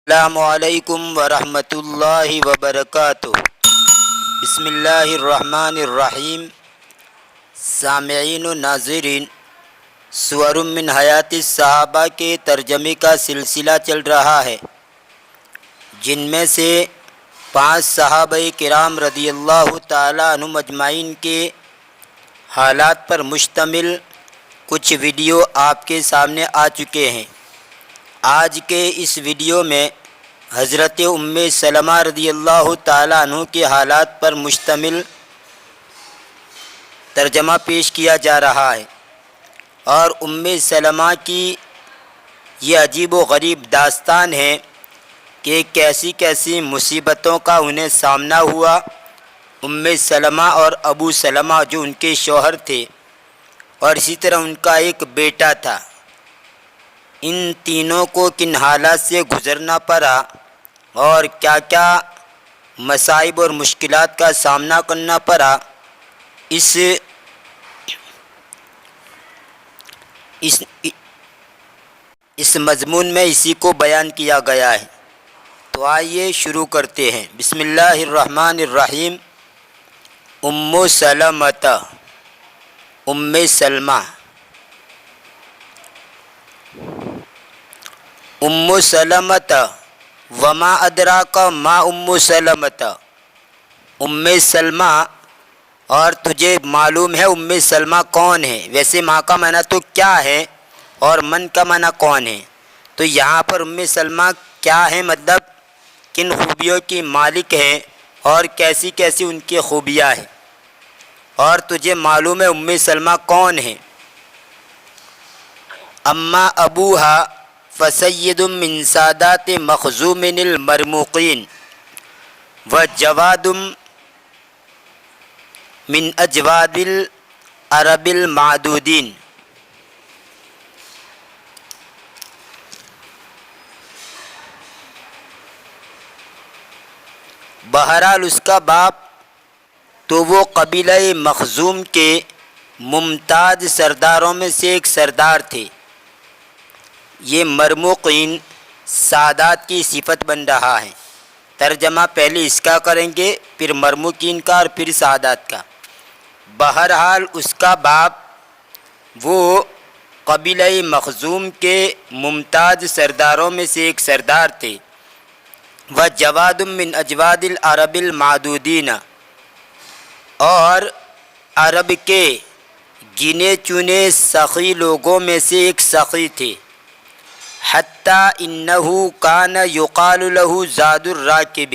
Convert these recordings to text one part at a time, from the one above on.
السلام علیکم ورحمۃ اللہ وبرکاتہ۔ بسم اللہ الرحمن الرحیم۔ سامعین و ناظرین، سور من حیات الصحابہ کے ترجمے کا سلسلہ چل رہا ہے، جن میں سے 5 صحابہ کرام رضی اللہ تعالیٰ عنہم اجمعین کے حالات پر مشتمل کچھ ویڈیو آپ کے سامنے آ چکے ہیں۔ آج کے اس ویڈیو میں حضرت ام سلمہ رضی اللہ تعالیٰ عنہ کے حالات پر مشتمل ترجمہ پیش کیا جا رہا ہے، اور ام سلمہ کی یہ عجیب و غریب داستان ہے کہ کیسی کیسی مصیبتوں کا انہیں سامنا ہوا۔ ام سلمہ اور ابو سلمہ جو ان کے شوہر تھے، اور اسی طرح ان کا ایک بیٹا تھا، ان تینوں کو کن حالات سے گزرنا پڑا اور کیا کیا مصائب اور مشکلات کا سامنا کرنا پڑا، اس مضمون میں اسی کو بیان کیا گیا ہے۔ تو آئیے شروع کرتے ہیں۔ بسم اللہ الرحمن الرحیم۔ ام سلمۃ، ام سلمہ۔ ام سلمۃ وما ادراک ما ام سلمۃ۔ ام سلمہ، اور تجھے معلوم ہے ام سلمہ کون ہے؟ ویسے ماں کا معنی تو کیا ہے اور من کا معنی کون ہے، تو یہاں پر ام سلمہ کیا ہے، مطلب کن خوبیوں کی مالک ہیں اور کیسی کیسی ان کی خوبیاں ہیں، اور تجھے معلوم ہے ام سلمہ کون ہے۔ اما ابوہا فسید من سادات مخزوم المرموقین وجواد من اجواد العرب المعدودین۔ بہرحال اس کا باپ تو وہ قبیلہ مخزوم کے ممتاز سرداروں میں سے ایک سردار تھے۔ یہ مرموقین سادات کی صفت بن رہا ہے۔ ترجمہ پہلے اس کا کریں گے، پھر مرموقین کا اور پھر سادات کا۔ بہرحال اس کا باپ وہ قبیلہ مخزوم کے ممتاز سرداروں میں سے ایک سردار تھے۔ وجواد من اجواد العرب المعدودین، اور عرب کے گنے چنے سخی لوگوں میں سے ایک سخی تھے۔ حتی انہ کان یقال لہ زاد الراکب،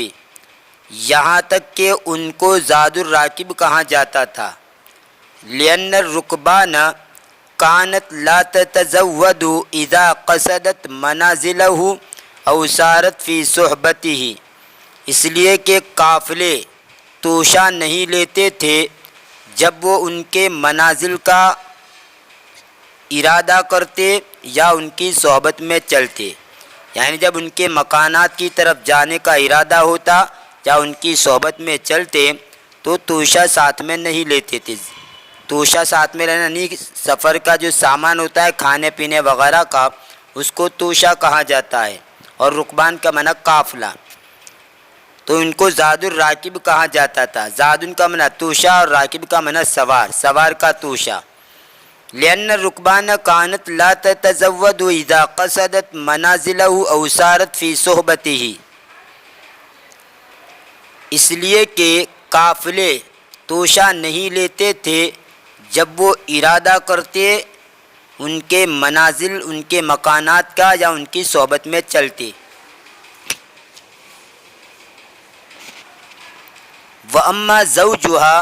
یہاں تک کہ ان کو زاد الراکب کہا جاتا تھا۔ لأن الرکبان کانت لا تتزود اذا قصدت منازلہ او سارت فی صحبتہ، اس لیے کہ قافلے توشہ نہیں لیتے تھے جب وہ ان کے منازل کا ارادہ کرتے یا ان کی صحبت میں چلتے، یعنی جب ان کے مکانات کی طرف جانے کا ارادہ ہوتا یا ان کی صحبت میں چلتے تو توشہ ساتھ میں نہیں لیتے تھے۔ توشہ ساتھ میں لینا نہیں، سفر کا جو سامان ہوتا ہے کھانے پینے وغیرہ کا، اس کو توشہ کہا جاتا ہے، اور رکبان کا معنی قافلہ، تو ان کو زاد الراکب کہا جاتا تھا۔ زاد ان کا معنی توشہ اور راکب کا معنی سوار، سوار کا توشہ۔ لأن الرکبان کانت لا تتزود اذا قصدت منازلہ او سارت فی صحبتہ، اس لیے کہ قافلے توشہ نہیں لیتے تھے جب وہ ارادہ کرتے ان کے منازل، ان کے مکانات کا یا ان کی صحبت میں چلتے۔ وَأَمَّا زَوْجُهَا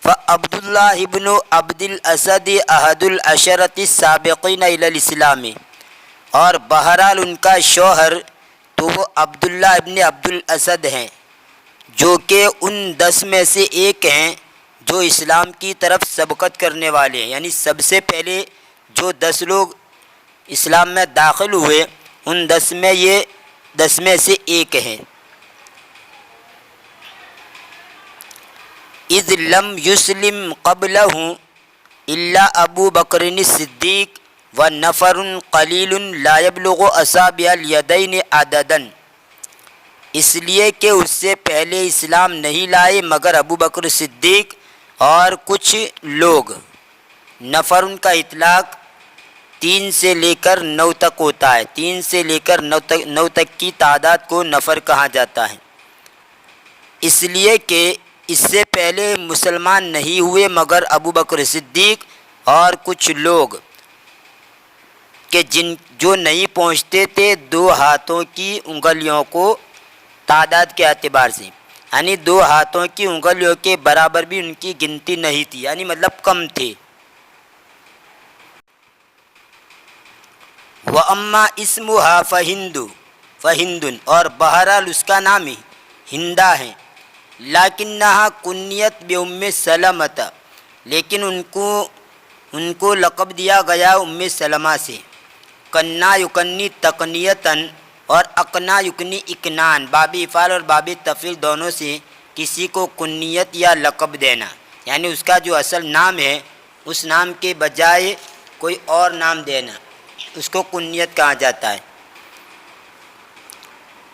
فَعَبْدُ اللَّهِ بْنُ عَبْدِ الْأَسَدِ أَحَدُ الْعَشَرَةِ السَّابِقِينَ إِلَى الْإِسْلَامِ، اور بہرحال ان کا شوہر تو وہ عبداللہ ابن عبد الاسد ہیں، جو کہ ان 10 میں سے ایک ہیں جو اسلام کی طرف سبقت کرنے والے ہیں، یعنی سب سے پہلے جو 10 لوگ اسلام میں داخل ہوئے ان 10 میں یہ 10 میں سے ایک ہیں۔ اذ لم یسلم قبلہ الا ابو بکر الصدیق ونفر قلیل لا یبلغ اصابع الیدین عددا، اس لیے کہ اس سے پہلے اسلام نہیں لائے مگر ابو بکر صدیق اور کچھ لوگ۔ نفر ان کا اطلاق 3 سے لے کر 9 تک ہوتا ہے، 3 سے لے کر 9 تک کی تعداد کو نفر کہا جاتا ہے، اس لیے کہ اس سے پہلے مسلمان نہیں ہوئے مگر ابو بکر صدیق اور کچھ لوگ کہ جو نہیں پہنچتے تھے 2 ہاتھوں کی انگلیوں کو تعداد کے اعتبار سے، یعنی 2 ہاتھوں کی انگلیوں کے برابر بھی ان کی گنتی نہیں تھی، یعنی مطلب کم تھے۔ وَأَمَّا اسْمُهَا فَهِنْدٌ اور بہرحال اس کا نام ہندہ ہے، لَكِنَّهَا کُنِّیَتْ بِأُمِّ سَلَمَةَ لیکن ان کو لقب دیا گیا ام سلمہ سے، کنا یکنی تکنیتاً اور اقنا یکنی اکنان، باب افعال اور باب تفعیل دونوں سے کسی کو کنیت یا لقب دینا، یعنی اس کا جو اصل نام ہے اس نام کے بجائے کوئی اور نام دینا، اس کو کنیت کہا جاتا ہے۔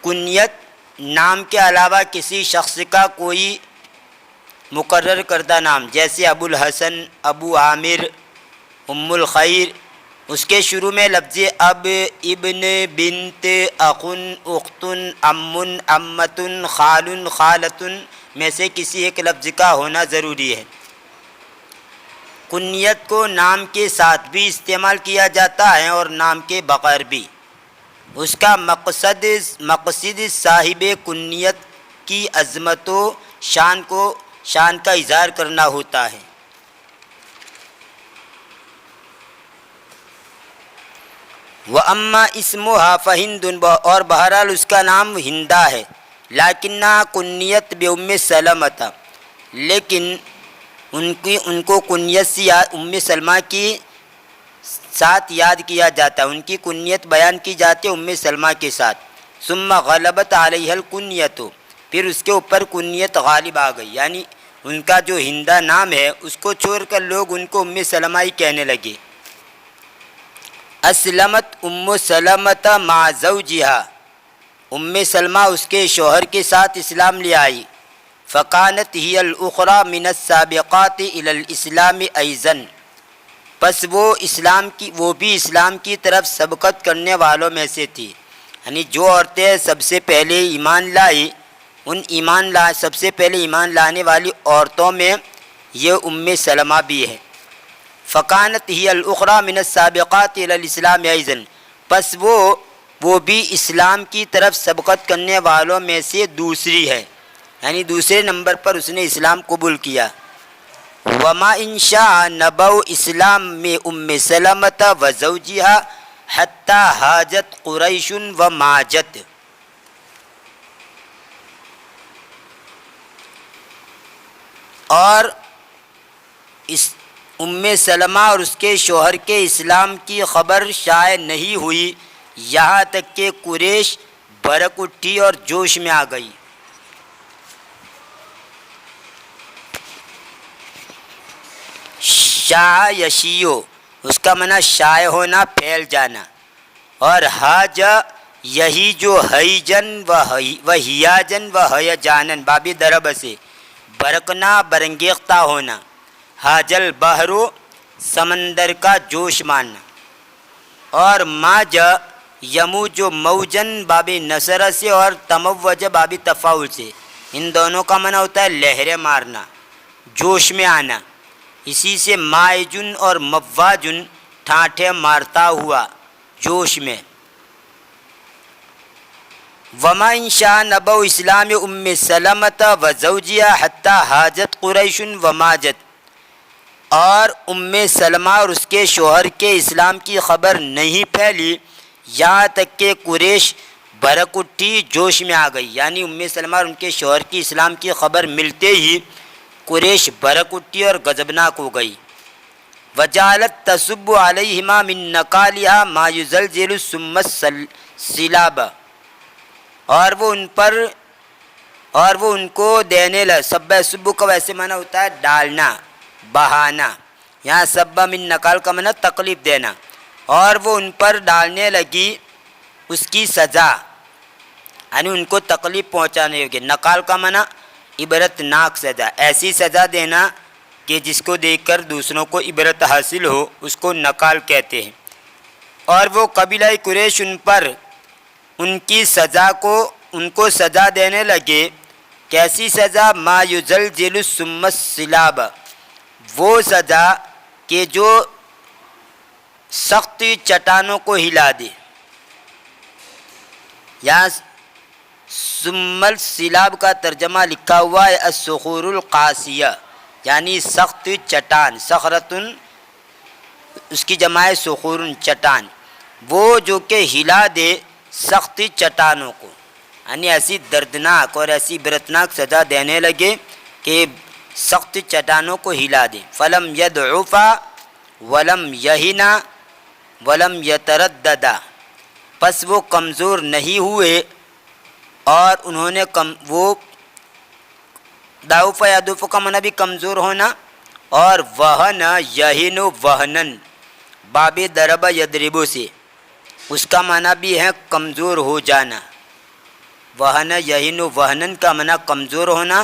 کنیت نام کے علاوہ کسی شخص کا کوئی مقرر کردہ نام، جیسے ابو الحسن، ابو عامر، ام الخیر، اس کے شروع میں لفظ اب، ابن، بنت، اخن، اختن، امن، امتن، خالن، خالتن میں سے کسی ایک لفظ کا ہونا ضروری ہے۔ کنیت کو نام کے ساتھ بھی استعمال کیا جاتا ہے اور نام کے بغیر بھی۔ اس کا مقصد صاحب کنیت کی عظمت و شان کا اظہار کرنا ہوتا ہے۔ وَأَمَّا اسْمُهَا فَهِنْدٌ اور بہرحال اس کا نام ہندہ ہے، لَكِنَّهَا کُنِّیَتْ بِأُمِّ سَلَمَةَ لیکن ان کو کنیت سے ام سلمہ کی ساتھ یاد کیا جاتا ہے، ان کی کنیت بیان کی جاتی ہے ام سلمہ کے ساتھ۔ ثم غلبت علیہ الکنیت پھر اس کے اوپر کنیت غالب آ گئی، یعنی ان کا جو ہندہ نام ہے اس کو چھوڑ کر لوگ ان کو ام سلمہ ہی کہنے لگے۔ اسلمت ام سلمۃ مع زوجہا ام سلمہ اس کے شوہر کے ساتھ اسلام لے آئی۔ فکانت ہی الاخری من السابقات الی الاسلام ایضا پس وہ بھی اسلام کی طرف سبقت کرنے والوں میں سے تھی، یعنی جو عورتیں سب سے پہلے سب سے پہلے ایمان لانے والی عورتوں میں یہ ام سلمہ بھی ہے۔ فکانت ہی الاخری من السابقات الی الاسلام ایضا پس وہ بھی اسلام کی طرف سبقت کرنے والوں میں سے دوسری ہے، یعنی دوسرے نمبر پر اس نے اسلام قبول کیا۔ وما انشاء نبو اسلام میں ام سلمۃ و زوجہا حتی حاجت قریش و ماجت اور اس ام سلمہ اور اس کے شوہر کے اسلام کی خبر شائع نہیں ہوئی یہاں تک کہ قریش بھڑک اٹھی اور جوش میں آ گئی۔ شاع یشیع اس کا معنی شائع ہونا، پھیل جانا، اور حاج یہی جو ہیجن و ہیاجن و ہیجانن باب درب سے برکنا، برنگیختہ ہونا، حاج البحر سمندر کا جوش ماننا، اور ماج یمو جو موجن باب نصر سے اور تموج باب تفاعل سے، ان دونوں کا معنی ہوتا ہے لہریں مارنا، جوش میں آنا، اسی سے مائجن اور مواجن ٹھاٹھے مارتا ہوا جوش میں۔ وما انشاء نبو اسلام ام سلمۃ و زوجہا حتی حاجت قریش و ماجت اور ام سلمہ اور اس کے شوہر کے اسلام کی خبر نہیں پھیلی یہاں تک کہ قریش بھڑک اٹھی، جوش میں آ گئی، یعنی ام سلمہ اور ان کے شوہر کی اسلام کی خبر ملتے ہی قریش بھڑک اٹھی اور غضبناک ہو گئی۔ وجعلت تصب علیہما من نکالہا ما یزلزل ثم السلاب اور وہ ان کو دینے لگا۔ سب سب کا ویسے معنی ہوتا ہے ڈالنا، بہانا، یہاں سب من نکال کا معنی تکلیف دینا، اور وہ ان پر ڈالنے لگی اس کی سزا، یعنی ان کو تکلیف پہنچانے ہوگی. نکال کا معنی عبرت ناک سزا, ایسی سزا دینا کہ جس کو دیکھ کر دوسروں کو عبرت حاصل ہو, اس کو نکال کہتے ہیں. اور وہ قبیلہ قریش ان پر ان کی سزا کو ان کو سزا دینے لگے. کیسی سزا؟ ما یزلزل السم السلاب, وہ سزا کہ جو سخت چٹانوں کو ہلا دے. یہاں سم السلاب کا ترجمہ لکھا ہوا ہے الصخور القاسیہ, یعنی سخت چٹان. صخرتن اس کی جمع ہے صخور, چٹان. وہ جو کہ ہلا دے سخت چٹانوں کو, یعنی ایسی دردناک اور ایسی عبرتناک سزا دینے لگے کہ سخت چٹانوں کو ہلا دے. فلم یضعفا ولم یہنا ولم یترددا, پس وہ کمزور نہیں ہوئے اور انہوں نے وہ ضعف یضعف کا معنی بھی کمزور ہونا, اور وہن یہن وہنن باب ضرب یضرب سے اس کا معنی بھی ہے کمزور ہو جانا. وہن یہن وہنن کا معنی کمزور ہونا,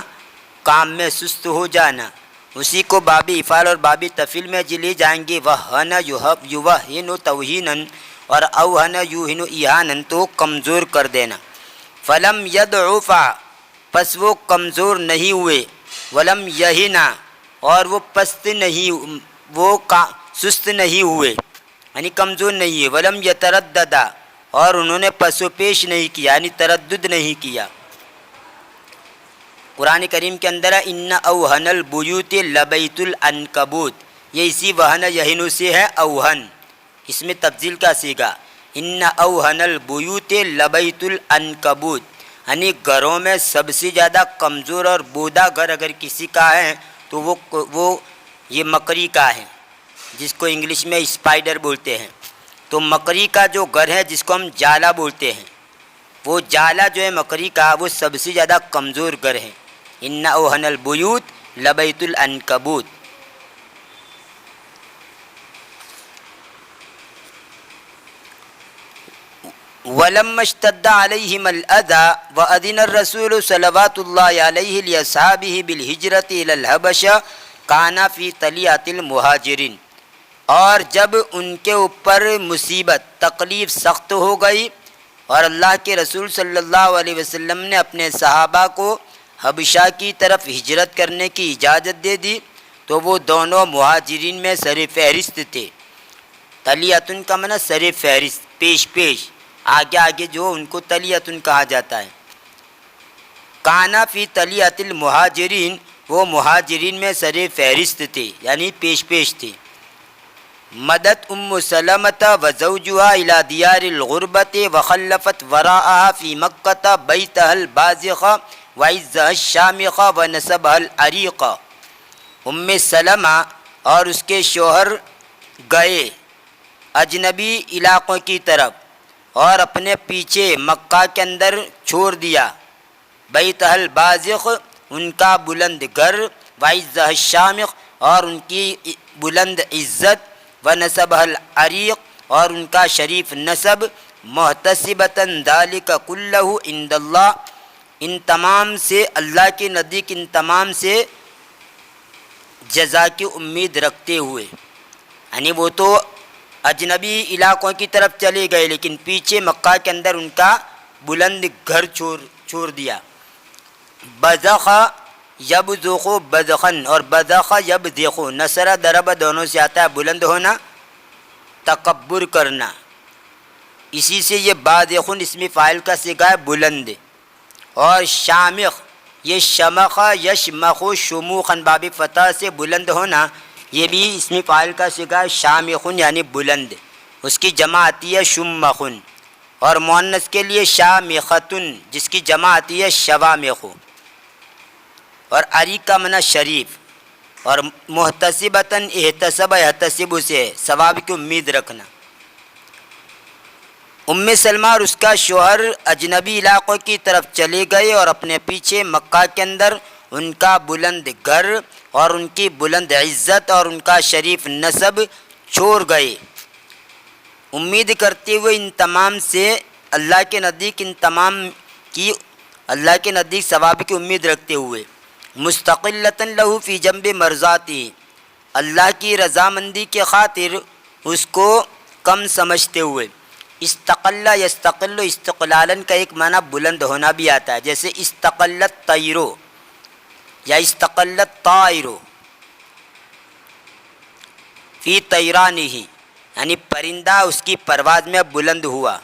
کام میں سست ہو جانا. اسی کو باب افعال اور باب تفعیل میں جلی جائیں گے. وہن یوہن توہینن اور اوہن یوہن ایہانن, تو کمزور کر دینا. فلم یضعفا, پس وہ کمزور نہیں ہوئے. ولم یہنا, اور وہ پست نہیں, وہ سست نہیں ہوئے, یعنی کمزور نہیں ہے. ولم یترددا, اور انہوں نے پس و پیش نہیں کیا, یعنی تردد نہیں کیا. قرآن کریم کے اندر ان اوہن البیوت لبیت العنکبوت, یہ اسی وہن یہن سے ہے اوہن, اس میں تفضیل کا صیغہ. ان اوہن البیوت لبیت العنکبوت, یعنی گھروں میں سب سے زیادہ کمزور اور بودا گھر اگر کسی کا ہے تو وہ یہ مکری کا ہے, جس کو انگلش میں اسپائڈر بولتے ہیں. تو مکری کا جو گھر ہے جس کو ہم جالا بولتے ہیں, وہ جالا جو ہے مکری کا, وہ سب سے زیادہ کمزور گھر ہے. ان اوہن البیوت لبیت العنکبوت. ولما اشتد عليهم الأذى وأذن الرسول صلوات الله عليه لأصحابه بالهجرة إلى الحبشة كان في طليعة المهاجرين, اور جب ان کے اوپر مصیبت تکلیف سخت ہو گئی اور اللہ کے رسول صلی اللہ علیہ وسلم نے اپنے صحابہ کو حبشہ کی طرف ہجرت کرنے کی اجازت دے دی, تو وہ دونوں مہاجرین میں سر فہرست تھے. طلیعۃ کا معنی سر فہرست, پیش پیش, آگے آگے جو ان کو طلیعۃ کہا جاتا ہے. کانا فی طلیعۃ المہاجرین, وہ مہاجرین میں سر فہرست تھے, یعنی پیش پیش تھے. مدت ام سلمۃ وزوجها الى دیار الغربۃ وخلفت وراءها فی مکۃ بیتها البازخ وعزها الشامخ ونسبها العریق. ام سلمہ اور اس کے شوہر گئے اجنبی علاقوں کی طرف اور اپنے پیچھے مکہ کے اندر چھوڑ دیا بیتها البازخ, ان کا بلند گھر, وعزها الشامخ, اور ان کی بلند عزت, ونسبها العریق, اور ان کا شریف نسب, محتسبۃ ذلک کلہ عند اللہ, ان تمام سے اللہ کے نزدیک ان تمام سے جزا کی امید رکھتے ہوئے. یعنی وہ تو اجنبی علاقوں کی طرف چلے گئے لیکن پیچھے مکہ کے اندر ان کا بلند گھر چھوڑ دیا. بزخ یبزخ بزخن اور بزخ یبزخ, نصر ضرب دونوں سے آتا ہے بلند ہونا, تکبر کرنا. اسی سے یہ بازخن اسم فاعل کا صیغہ ہے بلند. اور شامخ, یہ شمخ یشمخ شموخن باب فتح سے بلند ہونا, یہ بھی اسم فاعل کا صیغہ ہے شامخن یعنی بلند. اس کی جمع آتی ہے شمخن, اور مؤنث کے لیے شامختن جس کی جمع آتی ہے شوامخ. اور عریق کا معنی شریف, اور محتسبتاً احتسب یحتسب سے ثواب کی امید رکھنا. ام سلمہ اور اس کا شوہر اجنبی علاقوں کی طرف چلے گئے اور اپنے پیچھے مکہ کے اندر ان کا بلند گھر اور ان کی بلند عزت اور ان کا شریف نسب چھوڑ گئے, امید کرتے ہوئے ان تمام سے اللہ کے نزدیک ان تمام کی اللہ کے نزدیک ثواب کی امید رکھتے ہوئے، مستقلۃً لہ فی جنب مرضاتی، اللہ کی رضامندی کے خاطر اس کو کم سمجھتے ہوئے۔ استقل یستقل استقلالاً کا ایک معنی بلند ہونا بھی آتا ہے، جیسے استقلت طیرو یا استقلت طائرو فی طیرانہ، یعنی پرندہ اس کی پرواز میں بلند ہوا۔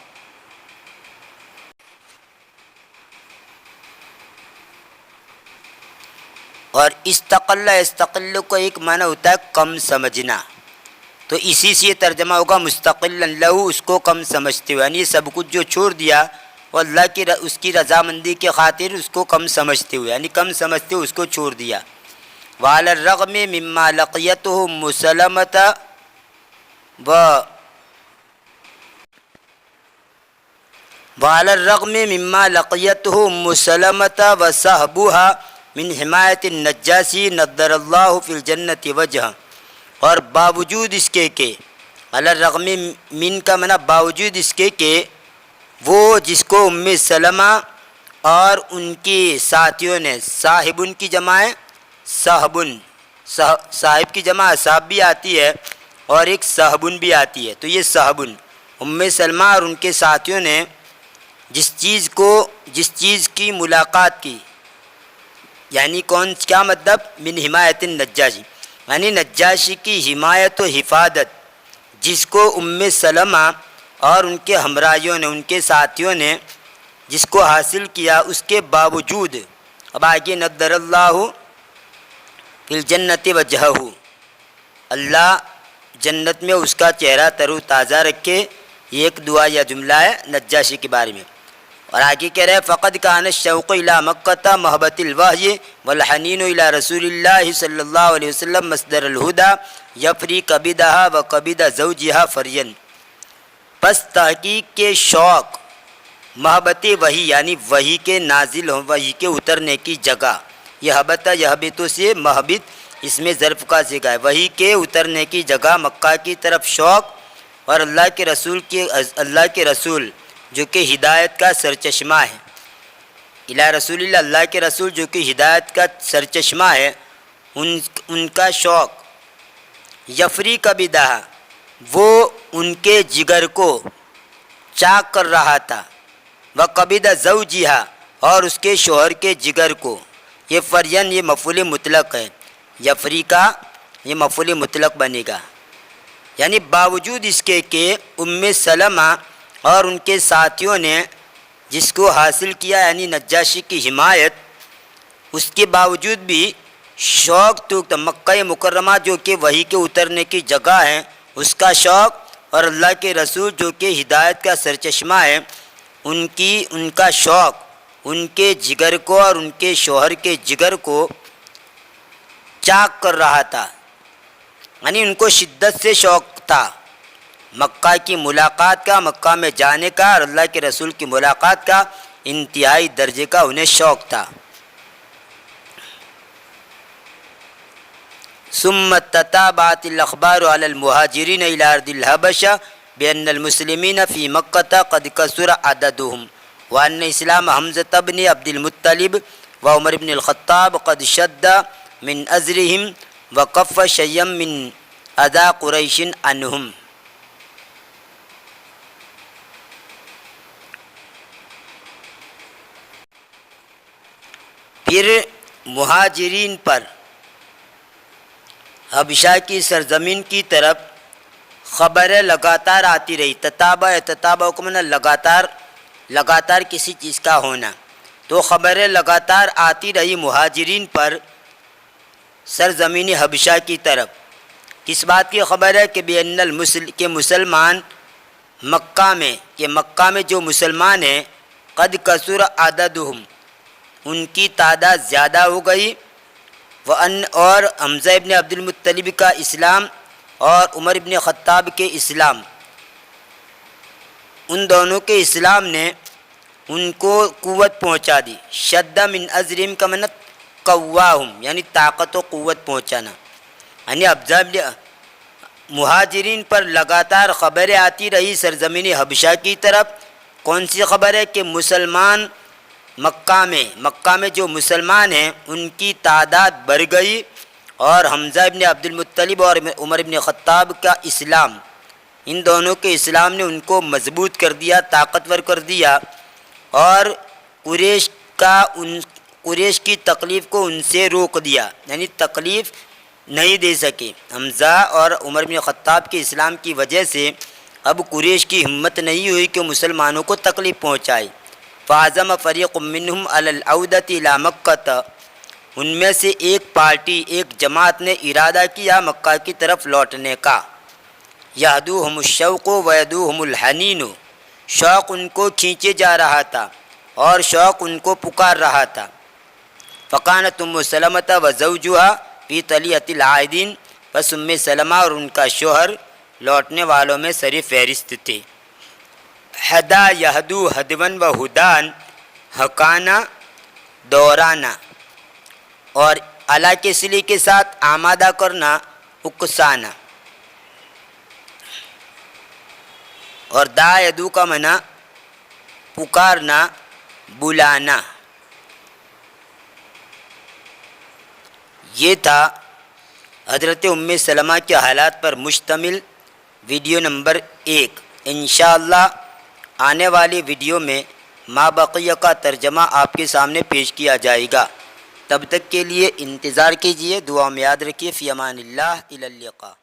اور استقل استقل کو ایک معنی ہوتا ہے کم سمجھنا، تو اسی سے یہ ترجمہ ہوگا مستقل لہ، اس کو کم سمجھتے ہوئے، یعنی سب کچھ جو چھوڑ دیا وہ اللہ کی اس کی رضامندی کے خاطر اس کو کم سمجھتے ہوئے، یعنی کم سمجھتے ہوئے اس کو چھوڑ دیا۔ وعلی الرغم مما لقیتہ مسلمۃ وعلی الرغم مما لقیتہ مسلمۃ وصحبها من حمایت النجاشی نضر اللہ فی الجنت وجہ، اور باوجود اس کے کہ، علی الرغم من کا معنی باوجود اس کے کہ وہ جس کو ام سلمہ اور ان کی ساتھیوں نے، صاحبن کی جمع ہے صاحبن، صاحب کی جمع صاحب بھی آتی ہے اور ایک صاحبن بھی آتی ہے، تو یہ صاحبن ام سلمہ اور ان کے ساتھیوں نے جس چیز کی ملاقات کی، یعنی کیا مطلب، من حمایت النجاشی، یعنی نجاشی کی حمایت و حفاظت، جس کو ام سلمہ اور ان کے ہمراہیوں نے، ان کے ساتھیوں نے جس کو حاصل کیا، اس کے باوجود اب آگے نضر اللہ فی الجنت وجہہ، اللہ جنت میں اس کا چہرہ تر و تازہ رکھے، یہ ایک دعا یا جملہ ہے نجاشی کے بارے میں۔ اور آگے کہہ رہے ہیں فقد کان الشوق الی مکہ محبت الوحی والحنین الی رسول اللہ صلی اللہ علیہ وسلم مصدر الہدی یفری کبدہا و کبد زوجہا فرین، پس تحقیق کے شوق محبت وحی، یعنی وحی کے نازل ہوں، وحی کے اترنے کی جگہ، یہ حبت یحبتوں سے محبت اس میں ظرف کا صیغہ ہے، وحی کے اترنے کی جگہ مکہ کی طرف شوق، اور اللہ کے رسول جو کہ ہدایت کا سرچشمہ ہے، الہ رسول اللہ، اللہ کے رسول جو کہ ہدایت کا سرچشمہ ہے، ان کا شوق، یفری کبدہ، وہ ان کے جگر کو چاک کر رہا تھا، و کبد زوجہا، اور اس کے شوہر کے جگر کو، یہ فرین یہ مفعول مطلق ہے، یفری کا یہ مفعول مطلق بنے گا، یعنی باوجود اس کے کہ ام سلمہ اور ان کے ساتھیوں نے جس کو حاصل کیا، یعنی نجاشی کی حمایت، اس کے باوجود بھی شوق تو مکہ مکرمہ جو کہ وحی کے اترنے کی جگہ ہے اس کا شوق، اور اللہ کے رسول جو کہ ہدایت کا سرچشمہ ہے ان کا شوق، ان کے جگر کو اور ان کے شوہر کے جگر کو چاک کر رہا تھا، یعنی ان کو شدت سے شوق تھا مکہ کی ملاقات کا، مکہ میں جانے کا، اور اللہ کے رسول کی ملاقات کا انتہائی درجے کا انہیں شوق تھا۔ ثم تتابعت الاخبار على المهاجرين الى ارض الحبشة بان المسلمين في مكة قد كثر عددهم وان اسلام حمزة بن عبد المطلب وعمر بن الخطاب قد شد من ازرهم وكف شيئا من اذى قريش عنهم۔ پھر مہاجرین پر حبشہ کی سرزمین کی طرف خبریں لگاتار آتی رہی، تتابع کو معنی لگاتار کسی چیز کا ہونا، تو خبریں لگاتار آتی رہی مہاجرین پر سرزمین حبشہ کی طرف۔ کس بات کی خبر ہے کہ مسلمان مکہ میں جو مسلمان ہیں قد کثر عددہم، ان کی تعداد زیادہ ہو گئی، اور حمزہ ابن عبد المطلب کا اسلام اور عمر ابن خطاب کے اسلام، ان دونوں کے اسلام نے ان کو قوت پہنچا دی۔ شد من ازرہم کا معنی قواہم، یعنی طاقت و قوت پہنچانا، یعنی مہاجرین پر لگاتار خبریں آتی رہی سرزمین حبشہ کی طرف۔ کون سی خبر ہے؟ کہ مسلمان مکہ میں جو مسلمان ہیں ان کی تعداد بڑھ گئی، اور حمزہ ابن عبد المطلب اور عمر ابن خطاب کا اسلام، ان دونوں کے اسلام نے ان کو مضبوط کر دیا، طاقتور کر دیا، اور قریش کی تکلیف کو ان سے روک دیا، یعنی تکلیف نہیں دے سکے۔ حمزہ اور عمر بن خطاب کے اسلام کی وجہ سے اب قریش کی ہمت نہیں ہوئی کہ مسلمانوں کو تکلیف پہنچائے۔ فعزم فریق منہم علی العودۃ الی مکہ، ان میں سے ایک پارٹی، ایک جماعت نے ارادہ کیا مکہ کی طرف لوٹنے کا۔ یہدوہم الشوق ویدوہم الحنین، شوق ان کو کھینچے جا رہا تھا اور شوق ان کو پکار رہا تھا۔ فکانت ام سلمۃ وزوجہا فی طلیۃ العائدین، پس ام سلمہ اور ان کا شوہر لوٹنے والوں میں سر فہرست تھے۔ ہدا یہدو ہدون و ہدان، حکانا دورانا، اور اعلیٰ کے صلے کے ساتھ آمادہ کرنا اکسانا، اور دا یدو کا معنی پکارنا، بلانا۔ یہ تھا حضرت ام سلمہ کے حالات پر مشتمل ویڈیو نمبر 1۔ انشاءاللہ آنے والی ویڈیو میں ما بقیہ کا ترجمہ آپ کے سامنے پیش کیا جائے گا۔ تب تک کے لیے انتظار کیجیے، دعا میں یاد رکھیے۔ فی امان اللہ، الی اللقاء۔